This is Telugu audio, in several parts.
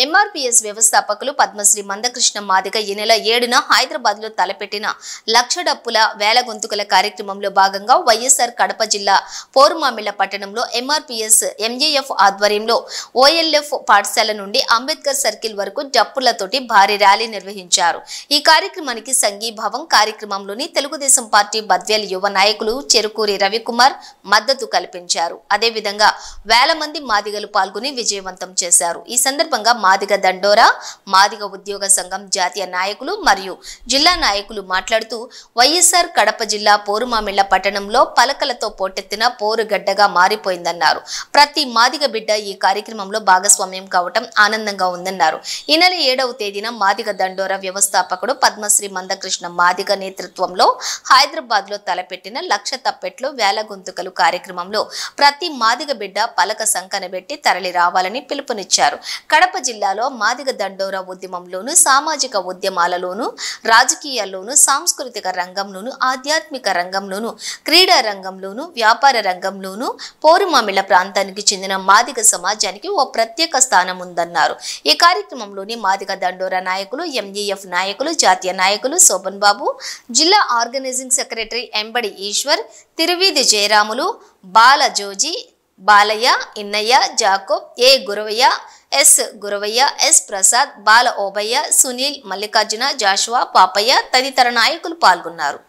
ఎంఆర్పీఎస్ వ్యవస్థాపకులు పద్మశ్రీ మందకృష్ణ మాదిగ ఈ నెల 7న హైదరాబాద్ లో తలపెట్టిన లక్ష డప్పుల వేల గొంతుకల కార్యక్రమంలో భాగంగా వైఎస్ఆర్ కడప జిల్లా పోరుమామిళ్ల పట్టణంలో ఎంఆర్పీఎస్ ఎంజేఎఫ్ ఆధ్వర్యంలో ఓఎల్ఎఫ్ పాఠశాల నుండి అంబేద్కర్ సర్కిల్ వరకు డప్పులతోటి భారీ ర్యాలీ నిర్వహించారు. ఈ కార్యక్రమానికి సంఘీభావం కార్యక్రమంలోని తెలుగుదేశం పార్టీ బద్వేల్ యువ నాయకులు చెరుకూరి రవికుమార్ మద్దతు కల్పించారు. అదేవిధంగా వేల మంది మాదిగలు పాల్గొని విజయవంతం చేశారు. ఈ సందర్భంగా మాదిగ దండోరా మాదిగ ఉద్యోగ సంఘం జాతీయ నాయకులు మరియు జిల్లా నాయకులు మాట్లాడుతూ వైఎస్ఆర్ కడప జిల్లా పోరుమామిళ్ల పట్టణంలో పలకలతో పోటెత్తిన పోరుగడ్డగా మారిపోయిందన్నారు. ప్రతి మాదిగ బిడ్డ ఈ కార్యక్రమంలో భాగస్వామ్యం కావటం ఆనందంగా ఉందన్నారు. ఈ నెల 7వ తేదీన మాదిగ దండోరా వ్యవస్థాపకుడు పద్మశ్రీ మందకృష్ణ మాదిగ నేతృత్వంలో హైదరాబాద్ లో తలపెట్టిన లక్ష తప్పెట్లు వేల గొంతుకలు కార్యక్రమంలో ప్రతి మాదిగ బిడ్డ పలక సంకనబెట్టి తరలి రావాలని పిలుపునిచ్చారు. కడప జిల్లాలో మాదిగ దండోరా ఉద్యమంలోను సామాజిక ఉద్యమాలలోను రాజకీయాల్లోను సాంస్కృతిక రంగంలోను ఆధ్యాత్మిక రంగంలోను క్రీడా రంగంలోను వ్యాపార రంగంలోను పోరుమామిళ్ల ప్రాంతానికి చెందిన మాదిగ సమాజానికి ఓ ప్రత్యేక స్థానం ఉందన్నారు. ఈ కార్యక్రమంలోని మాదిగ దండోరా నాయకులు ఎంజీఎఫ్ నాయకులు జాతీయ నాయకులు శోభన్ బాబు జిల్లా ఆర్గనైజింగ్ సెక్రటరీ ఎంబడి ఈశ్వర్ తిరువీధి జయరాములు బాల జోజీ బాలయ్య ఇన్నయ్య జాకోబ్ ఏ గురవయ్య ఎస్ గురవయ్య ఎస్ ప్రసాద్ బాల ఓబయ్య సునీల్ మల్లికార్జున జాషువా పాపయ్య తదితర నాయకులు పాల్గొన్నారు.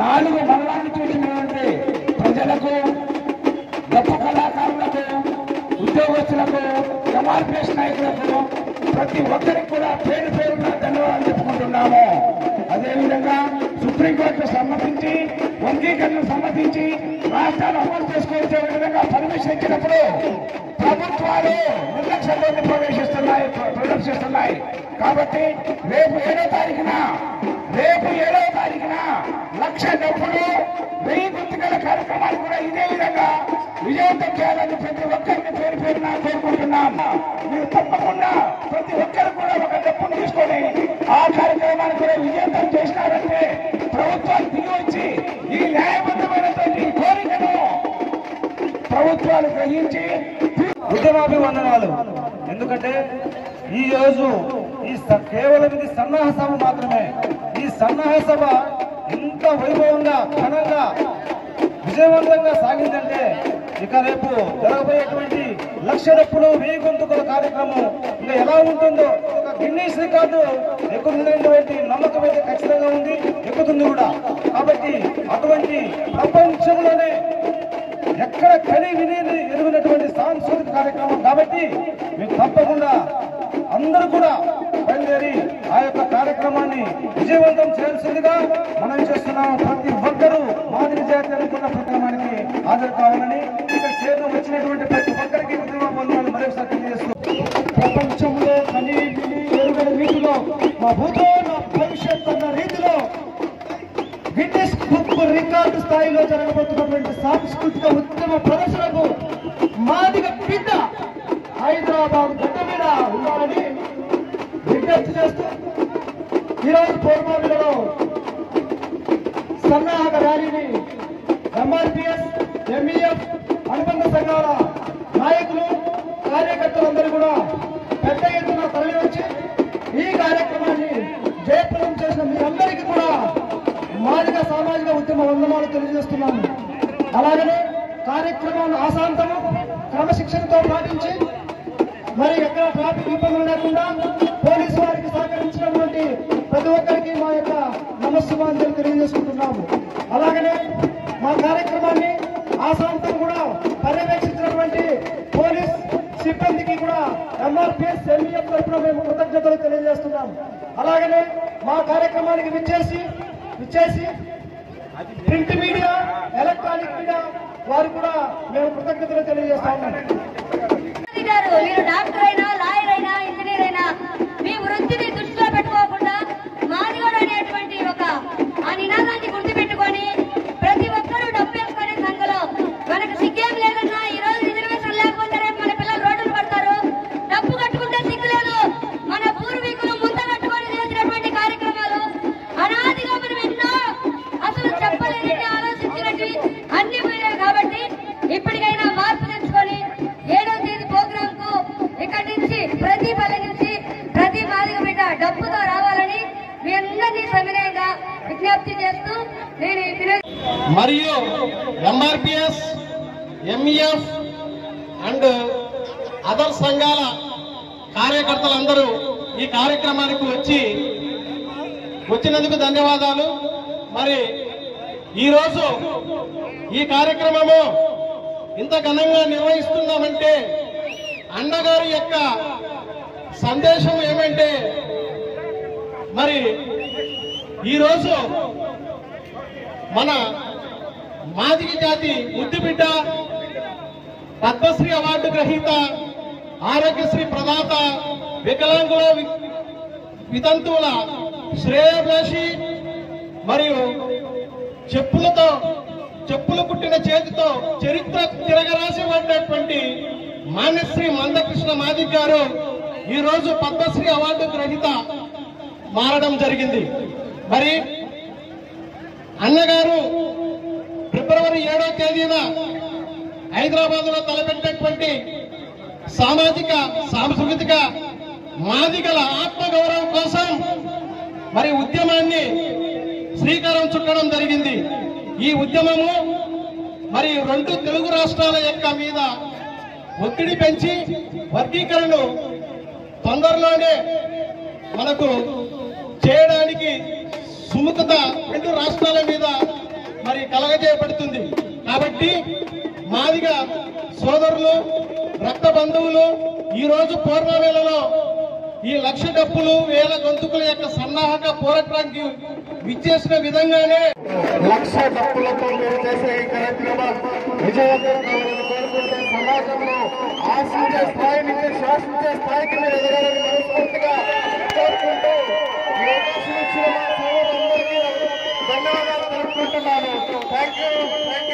నాలుగు మండలాన్ని చూసినటువంటి ప్రజలకు గొప్ప కళాకారులకు ఉద్యోగస్తులకు ఎంఆర్పీఎస్ నాయకులకు ప్రతి ఒక్కరికి కూడా పేరు పేరున ధన్యవాదాలు చెప్పుకుంటున్నాము. అదేవిధంగా సుప్రీంకోర్టు సమ్మతించి వర్గీకరణ సమ్మతించి రాష్ట్రాలు అమలు చేసుకోవచ్చే విధంగా పర్మిషన్ ఇచ్చినప్పుడు ప్రభుత్వాలు నిర్లక్ష్యంలోకి ప్రదర్శిస్తున్నాయి. కాబట్టి రేపు 7వ తారీఖున లక్ష డబ్బులు 1000 గుంతుకల కార్యక్రమాలు కూడా ఇదే విధంగా విజయవంతం చేయాలని ప్రతి ఒక్కరికి పేరు పేరున కోరుకుంటున్నాం. మీరు తప్పకుండా ప్రతి ఒక్కరు కూడా ఒక డబ్బును తీసుకొని ఆ కార్యక్రమాన్ని కూడా విజయవంతం చేసినారంటే ప్రభుత్వాలు దిగి వచ్చి ఈ న్యాయబద్ధమైనటువంటి కోరికను ప్రభుత్వాలు గ్రహించి ఉద్యమాభివందనాలు. ఎందుకంటే ఈ రోజు కేవలం ఇది సన్నాహ సభ మాత్రమే. ఈ సన్నాహ సభ ఇంత వైభవంగా ఘనంగా విజయవంతంగా సాగిందంటే ఇక రేపు జరగబోయేటువంటి లక్ష డప్పులు 1000 గొంతుకల కార్యక్రమం ఇంకా ఎలా ఉంటుందో ఒక గిన్నీస్ రికార్డు ఎక్కుతున్నటువంటి నమ్మకం అయితే ఖచ్చితంగా ఉంది, ఎక్కుతుంది కూడా. కాబట్టి అటువంటి ప్రపంచంలోనే ఎక్కడ కని విని ఎరుగునటువంటి సాంస్కృతిక కార్యక్రమం కాబట్టి మీకు తప్పకుండా అందరూ కూడా బయలుదేరి ఆ యొక్క కార్యక్రమాన్ని విజయవంతం చేయాల్సిందిగా మనం చేస్తున్నాము. ప్రతి ఒక్కరూ మాదిరి జాతి అనుకున్న కార్యక్రమానికి హాజరు కావాలని ఇక్కడ చేతులు వచ్చినటువంటి ప్రతి ఒక్కరికి ఉద్యమబంధాలు మరొకసారి తెలియజేస్తూ ప్రపంచంలో కని విని ఎరుగని రీతిలో మా భూతో నా భవిష్యత్ అన్న రీతిలో గిన్నెస్ బుక్ రికార్డు స్థాయిలో జరగబోతున్నటువంటి సాంస్కృతిక ఉద్యమ ప్రదర్శనకు మాదిగ బిడ్డ హైదరాబాద్ గడ్డ మీద ఉండాలని విజ్ఞప్తి చేస్తూ ఈరోజు పోరుమామిళ్లలో సన్నాహక ర్యాలీని ఎంఆర్పీఎస్ ఎంఈఎఫ్ అనుబంధ సంఘాల నాయకులు కార్యకర్తలందరూ కూడా పెద్ద ఎత్తున తరలివచ్చి ఈ కార్యక్రమాన్ని జయప్రదం చేసిన మీరందరికీ కూడా మాదిగ సామాజిక ఉద్యమ వందనాలు తెలియజేస్తున్నాము. అలాగనే కార్యక్రమాన్ని ఆశాంతము క్రమశిక్షణతో పాటించి మరి ఎక్కడ ట్రాఫిక్ ఇబ్బందులు లేకుండా పోలీసు వారికి సహకరించినటువంటి ప్రతి ఒక్కరికి మా యొక్క నమస్సుమాంజలు తెలియజేసుకుంటున్నాము. అలాగనే మా కార్యక్రమాన్ని ఆశాంతం కూడా పర్యవేక్షించినటువంటి పోలీస్ సిబ్బందికి కూడా ఎంఆర్పీఎస్ ఎంఈఎఫ్ తరఫున మేము కృతజ్ఞతలు తెలియజేస్తున్నాము. అలాగనే మా కార్యక్రమానికి విచ్చేసి ప్రింట్ మీడియా, ఎలక్ట్రానిక్ మీడియా వారికి కూడా మేము కృతజ్ఞతలు తెలియజేస్తా ఉన్నాం. మీరు డాక్టర్ అయినా, లాయర్ అయినా, ఇంజనీర్ అయినా మీ వృత్తిని దృష్టిలో పెట్టుకోకుండా మాదిగోడు అనేటువంటి ఒక ఆ నినాదాన్ని గుర్తుపెట్టుకొని ప్రతి ఒక్కరూ డబ్బు వేసుకునే సంఘలో మనకు సిగ్గేం లేదన్నా. ఈ రోజు రిజర్వేషన్ లేకపోతే రేపు మన పిల్లలు రోడ్డులు పడతారు. డబ్బు కట్టుకుంటే సిగ్గు లేదు. మన పూర్వీకులు ముంత కట్టుకొని చేసినటువంటి కార్యక్రమాలు అనాదిగా మనం ఎన్నో అసలు చెప్పలేనని ఆలోచించినట్టు అన్ని పోయినాయి. కాబట్టి ఇప్పటికైనా మార్పు తెచ్చుకొని 7వ తేదీ ప్రోగ్రామ్ కు ఇక్కడి నుంచి ప్రతి పల్లె నుంచి ప్రతి మాదిగ బిడ్డ డబ్బుతో రావాలని మీ అందరినీ సవినయంగా విజ్ఞప్తి చేస్తూ నేను మరియు ఎంఆర్పిఎస్, ఎంఈఎఫ్ అండ్ అదర్ సంఘాల కార్యకర్తలందరూ ఈ కార్యక్రమానికి వచ్చినందుకు ధన్యవాదాలు. మరి ఈరోజు ఈ కార్యక్రమము ఇంత ఘనంగా నిర్వహిస్తున్నామంటే అన్నగారి యొక్క సందేశం ఏమంటే, మరి ఈరోజు మన మాదిగ జాతి ముద్దుబిడ్డ, పద్మశ్రీ అవార్డు గ్రహీత, ఆరోగ్యశ్రీ ప్రదాత, వికలాంగుల వితంతువుల శ్రేయోభిలాషి మరియు చెప్పులు కుట్టిన చేతితో చరిత్ర తిరగరాసి పడినటువంటి మాన్యశ్రీ మందకృష్ణ మాదిగ గారు ఈరోజు పద్మశ్రీ అవార్డు గ్రహీత మారడం జరిగింది. మరి అన్నగారు ఫిబ్రవరి 7వ తేదీన హైదరాబాద్ లో తలపెట్టినటువంటి సామాజిక సాంస్కృతిక మాదిగల ఆత్మగౌరవం కోసం మరి ఉద్యమాన్ని శ్రీకారం చుట్టడం జరిగింది. ఈ ఉద్యమము మరి 2 తెలుగు రాష్ట్రాల యొక్క మీద ఒత్తిడి పెంచి వర్గీకరణ తొందరలోనే మనకు చేయడానికి సుముఖత 2 రాష్ట్రాల మీద మరి కలగజేయబడుతుంది. కాబట్టి మాదిగ సోదరులు, రక్త బంధువులు ఈరోజు పూర్వవేళలో ఈ 1,00,000 డప్పులు 1000 గొంతుకుల యొక్క సన్నాహక పోరాటానికి విచ్చేసిన విధంగానే 1,00,000 డప్పులతో మీరు చేసే ఈ కార్యక్రమం విజయవంతం కావాలని కోరుకుంటే సమాజంలో ఆశించే స్థాయి నుంచి శాసించే స్థాయికి మీరు ఎదగాలని మనస్ఫూర్తిగా కోరుకుంటూ ఈ అవకాశం ఇచ్చిన మా సోదరులందరికీ ధన్యవాదాలు తెలుపుకుంటున్నాను. Thank you.